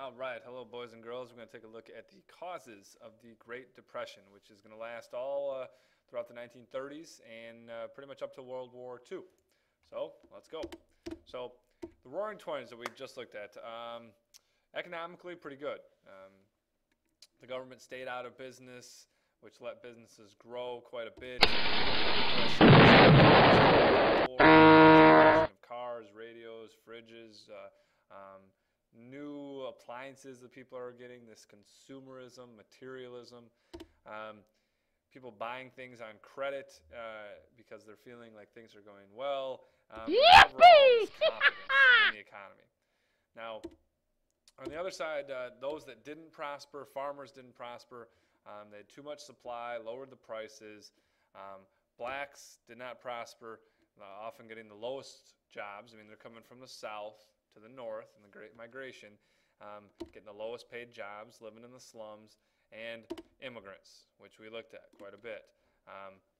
All right, hello boys and girls. We're going to take a look at the causes of the Great Depression, which is going to last all throughout the 1930s and pretty much up to World War II. So let's go. So the Roaring Twenties that we just looked at, economically pretty good. The government stayed out of business, which let businesses grow quite a bit. Of cars, radios, fridges, new appliances that people are getting, this consumerism, materialism, people buying things on credit because they're feeling like things are going well. Overall, this confidence in the economy. Now, on the other side, those that didn't prosper, farmers didn't prosper. They had too much supply, lowered the prices. Blacks did not prosper, often getting the lowest jobs. I mean, they're coming from the south to the north in the Great Migration, getting the lowest paid jobs, living in the slums, and immigrants, which we looked at quite a bit.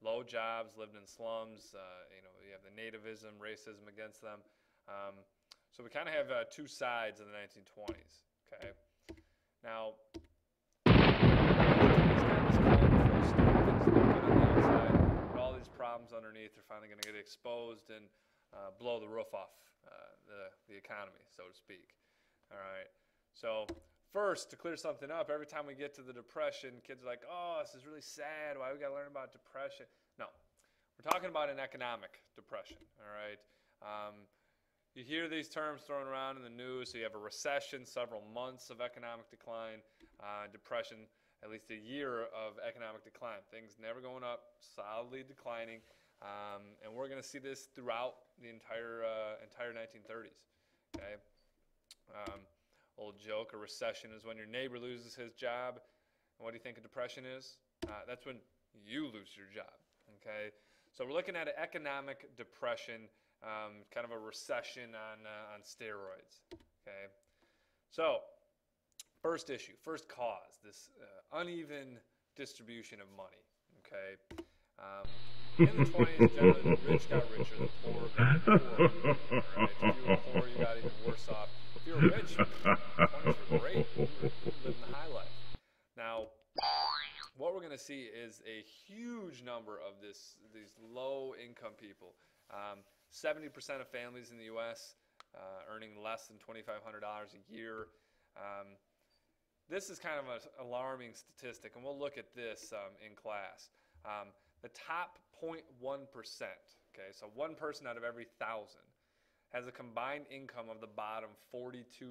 Low jobs, lived in slums. You have the nativism, racism against them. So we kind of have two sides of the 1920s. Okay. Now, all these problems underneath are finally going to get exposed and blow the roof off the economy, so to speak. All right. So first, to clear something up, every time we get to the Depression, kids are like, "Oh, this is really sad. Why we got to learn about depression?" No, we're talking about an economic depression. All right. You hear these terms thrown around in the news. So you have a recession, several months of economic decline, depression, at least a year of economic decline. Things never going up, solidly declining, and we're going to see this throughout the entire 1930s. Okay, old joke: a recession is when your neighbor loses his job, and what do you think a depression is? That's when you lose your job. Okay, so we're looking at an economic depression. Kind of a recession on steroids. Okay, so first issue, first cause, this uneven distribution of money. Okay, in the 20s, generally the rich got richer, the poor got poorer. Right? If you were poor, you got even worse off. If you were rich, the 20s were great. You were living the high life. Now, what we're going to see is a huge number of these low-income people. 70% of families in the U.S. Earning less than $2,500 a year. This is kind of an alarming statistic, and we'll look at this in class. The top 0.1%, okay, so one person out of every 1,000 has a combined income of the bottom 42%.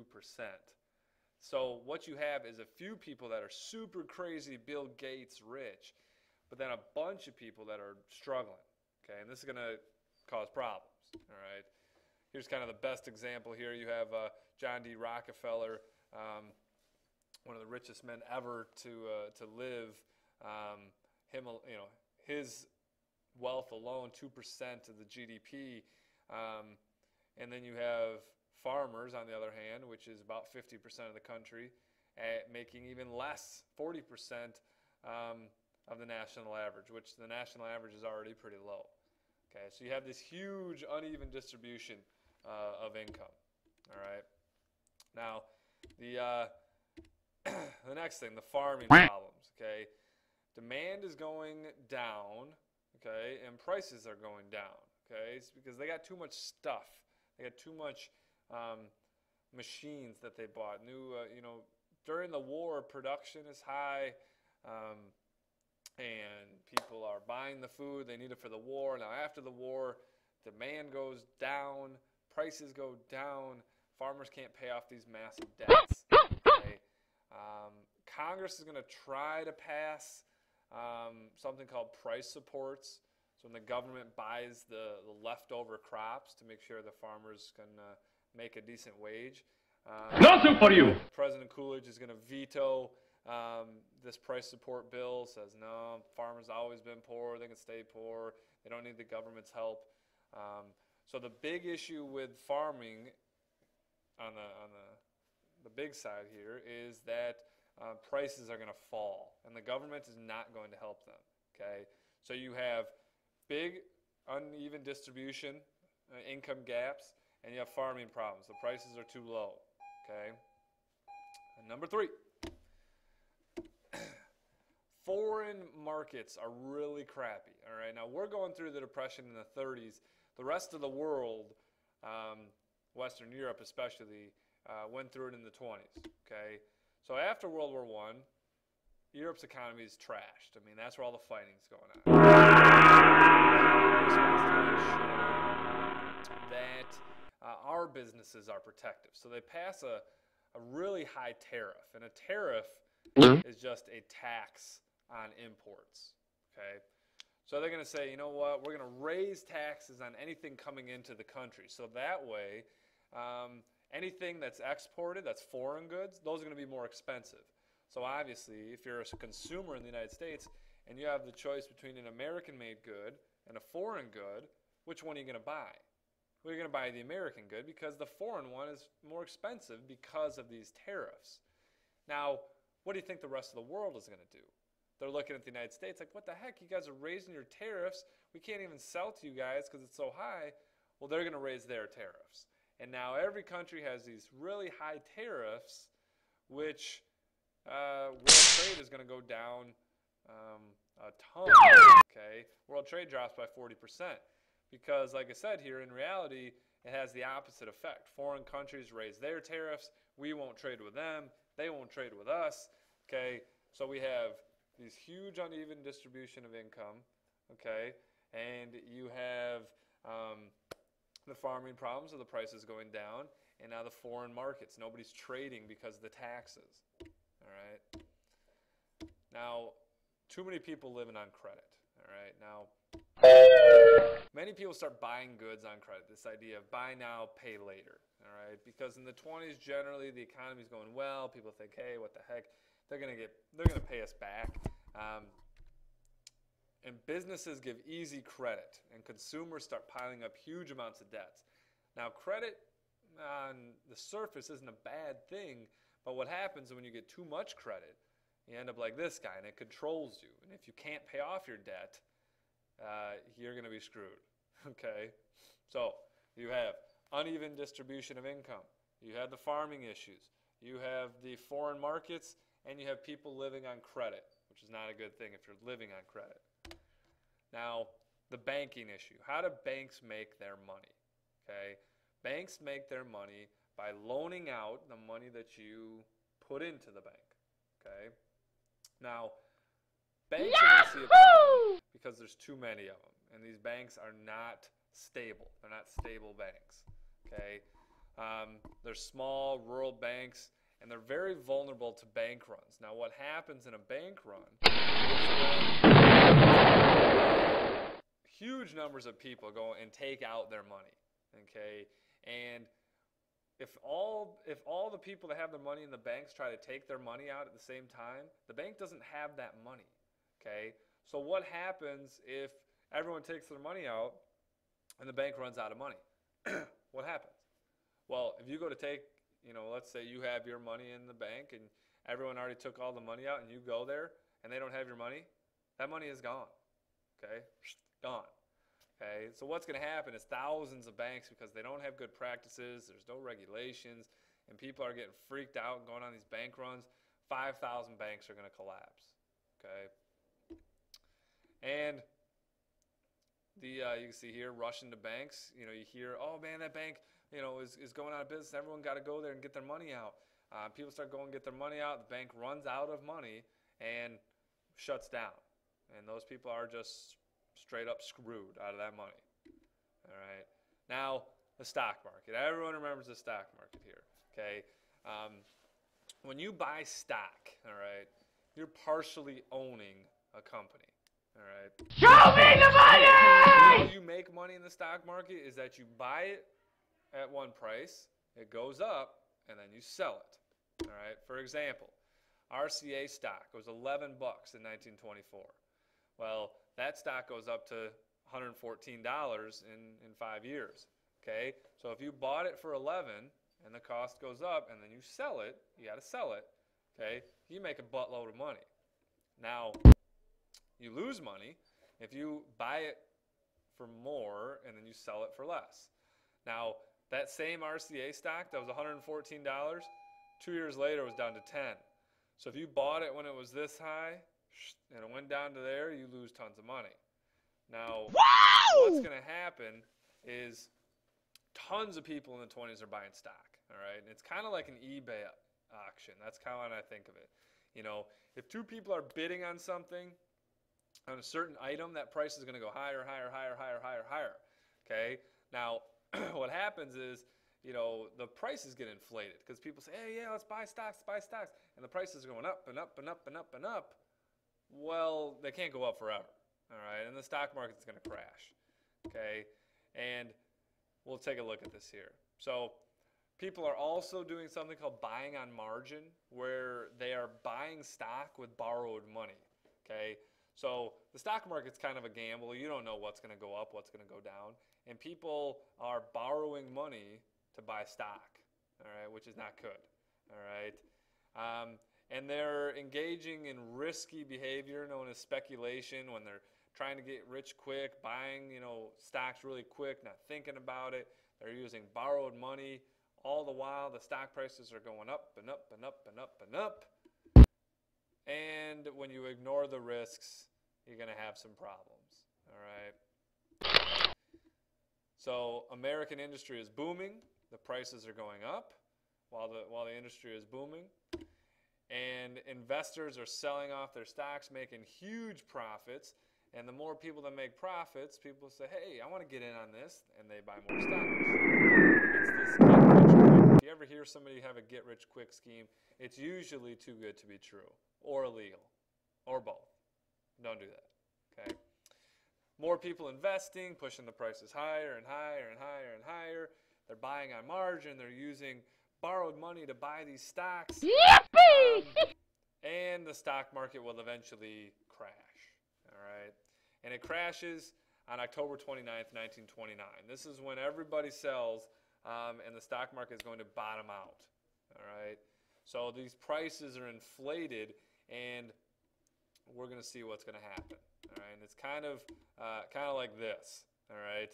So what you have is a few people that are super crazy, Bill Gates rich, but then a bunch of people that are struggling, okay, and this is going to cause problems. All right. Here's kind of the best example here. You have John D Rockefeller, one of the richest men ever to live. His wealth alone, 2% of the GDP. And then you have farmers, on the other hand, which is about 50% of the country, making even less, 40% of the national average, which the national average is already pretty low. Okay, so you have this huge uneven distribution of income. All right. Now, the next thing, the farming problems. Okay, demand is going down. Okay, and prices are going down. Okay, it's because they got too much stuff. They got too much machines that they bought. During the war, production is high. And people are buying the food they need it for the war. Now, after the war, demand goes down, prices go down, farmers can't pay off these massive debts. Okay? Congress is going to try to pass something called price supports. So when the government buys the leftover crops to make sure the farmers can make a decent wage. Nothing for you! President Coolidge is going to veto this price support bill. Says no, farmers always been poor, they can stay poor, they don't need the government's help. So the big issue with farming on the big side here is that prices are going to fall and the government is not going to help them. Okay, so you have big uneven distribution, income gaps, and you have farming problems. The prices are too low. Okay. Number 3. Foreign markets are really crappy. All right, now we're going through the Depression in the 30s. The rest of the world, Western Europe especially, went through it in the 20s. Okay, so after World War I, Europe's economy is trashed. I mean, that's where all the fighting's going on. That our businesses are protective. So they pass a really high tariff. And a tariff is just a tax on imports. Okay? So they're going to say, you know what, we're going to raise taxes on anything coming into the country. So that way, anything that's exported, that's foreign goods, those are going to be more expensive. So obviously, if you're a consumer in the United States and you have the choice between an American-made good and a foreign good, which one are you going to buy? Well, you're going to buy the American good because the foreign one is more expensive because of these tariffs. Now, what do you think the rest of the world is going to do? They're looking at the United States like, what the heck? You guys are raising your tariffs. We can't even sell to you guys because it's so high. Well, they're going to raise their tariffs. And now every country has these really high tariffs, which world trade is going to go down a ton. Okay, world trade drops by 40% because, like I said here, in reality, it has the opposite effect. Foreign countries raise their tariffs. We won't trade with them. They won't trade with us. Okay, so we have these huge uneven distribution of income. Okay, and you have the farming problems of the prices going down, and now the foreign markets. Nobody's trading because of the taxes. All right. Now, too many people living on credit. All right. Now, many people start buying goods on credit. This idea of buy now, pay later. All right. Because in the 20s, generally the economy's going well. People think, hey, what the heck? They're gonna pay us back. And businesses give easy credit, and consumers start piling up huge amounts of debts. Now, credit on the surface isn't a bad thing. But what happens when you get too much credit, you end up like this guy, and it controls you. And if you can't pay off your debt, you're going to be screwed. Okay? So you have uneven distribution of income. You have the farming issues. You have the foreign markets, and you have people living on credit, which is not a good thing if you're living on credit. Now, the banking issue. How do banks make their money? Okay? Banks make their money by loaning out the money that you put into the bank. Okay? Now, banks are going to see a problem because there's too many of them. And these banks are not stable. They're not stable banks. Okay? They're small, rural banks, and they're very vulnerable to bank runs. Now, what happens in a bank run is when huge numbers of people go and take out their money. Okay? And if all the people that have their money in the banks try to take their money out at the same time, the bank doesn't have that money. Okay? So what happens if everyone takes their money out and the bank runs out of money? What happens? Well, if you go to take, let's say you have your money in the bank and everyone already took all the money out and you go there and they don't have your money, that money is gone. Okay? Gone. Okay, so what's going to happen is thousands of banks, because they don't have good practices, there's no regulations, and people are getting freaked out and going on these bank runs, 5,000 banks are going to collapse. Okay, and you can see here, rush into banks. You hear, oh man, that bank, is going out of business. Everyone got to go there and get their money out. People start going and get their money out. The bank runs out of money and shuts down, and those people are just straight up screwed out of that money. All right. Now, the stock market. Everyone remembers the stock market here. Okay. When you buy stock, all right, you're partially owning a company. All right. Show me the money! How you make money in the stock market is that you buy it at one price, it goes up, and then you sell it. All right. For example, RCA stock was $11 in 1924. Well, that stock goes up to $114 in 5 years. Okay, so if you bought it for 11 and the cost goes up, and then you sell it, you got to sell it. Okay, you make a buttload of money. Now, you lose money if you buy it for more and then you sell it for less. Now, that same RCA stock that was $114, 2 years later, it was down to 10. So if you bought it when it was this high and it went down to there, you lose tons of money. Now, what's going to happen is tons of people in the 20s are buying stock, all right? And it's kind of like an eBay auction. That's kind of how I think of it. You know, if two people are bidding on something, on a certain item, that price is going to go higher, higher, higher, higher, higher, higher, okay? Now, what happens is, you know, the prices get inflated because people say, hey, yeah, let's buy stocks, and the prices are going up and up and up and up and up. Well, they can't go up forever, all right? And the stock market's going to crash, okay? And we'll take a look at this here. So people are also doing something called buying on margin, where they are buying stock with borrowed money, okay? So the stock market's kind of a gamble. You don't know what's going to go up, what's going to go down. And people are borrowing money to buy stock, all right, which is not good, all right? And they're engaging in risky behavior known as speculation when they're trying to get rich quick, buying, you know, stocks really quick, not thinking about it. They're using borrowed money. All the while, the stock prices are going up and up and up and up and up. And when you ignore the risks, you're going to have some problems, all right? So American industry is booming. The prices are going up while the industry is booming. And investors are selling off their stocks, making huge profits. And the more people that make profits, people say, hey, I want to get in on this, and they buy more stocks. It's this get rich quick. If you ever hear somebody have a get rich quick scheme, it's usually too good to be true, or illegal, or both. Don't do that, okay? More people investing, pushing the prices higher and higher and higher and higher. They're buying on margin. They're using borrowed money to buy these stocks. And the stock market will eventually crash, all right? And it crashes on October 29th, 1929. This is when everybody sells and the stock market is going to bottom out, all right? So these prices are inflated, and we're going to see what's going to happen, all right? And it's kind of like this, all right?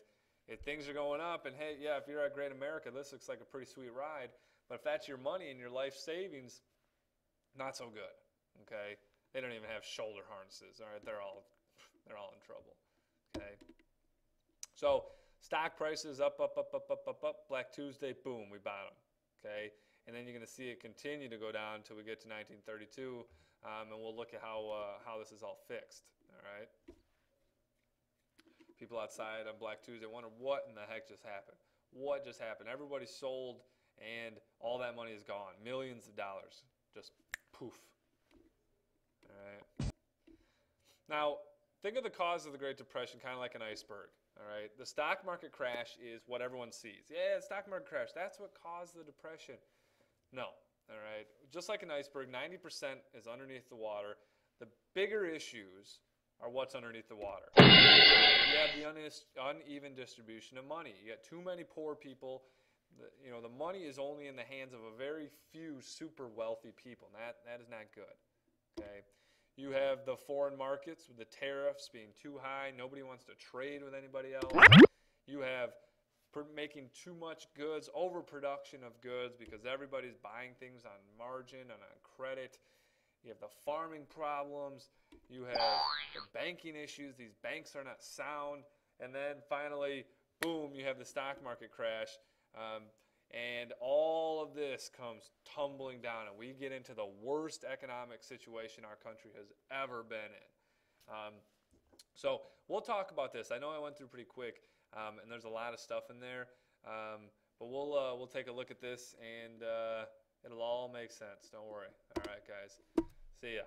If things are going up, and hey, yeah, if you're at Great America, this looks like a pretty sweet ride. But if that's your money and your life savings, not so good, okay? They don't even have shoulder harnesses, all right? They're all in trouble, okay? So stock prices up, up, up, up, up, up, up. Black Tuesday, boom, we bottom, okay? And then you're going to see it continue to go down until we get to 1932, and we'll look at how this is all fixed, all right? People outside on Black Tuesday wonder what in the heck just happened. What just happened? Everybody sold, and all that money is gone. Millions of dollars, just poof. All right. Now, think of the cause of the Great Depression kind of like an iceberg. All right. The stock market crash is what everyone sees. Yeah, the stock market crash. That's what caused the depression. No. All right. Just like an iceberg, 90% is underneath the water. The bigger issues are what's underneath the water. You have the uneven distribution of money. You got too many poor people. You know, the money is only in the hands of a very few super wealthy people. That is not good. Okay. You have the foreign markets with the tariffs being too high. Nobody wants to trade with anybody else. You have making too much goods, overproduction of goods because everybody's buying things on margin and on credit. You have the farming problems. You have the banking issues. These banks are not sound. And then finally, boom, you have the stock market crash. And all of this comes tumbling down, and we get into the worst economic situation our country has ever been in. So we'll talk about this. I know I went through pretty quick, and there's a lot of stuff in there, but we'll take a look at this, and it'll all make sense. Don't worry. All right, guys. See ya.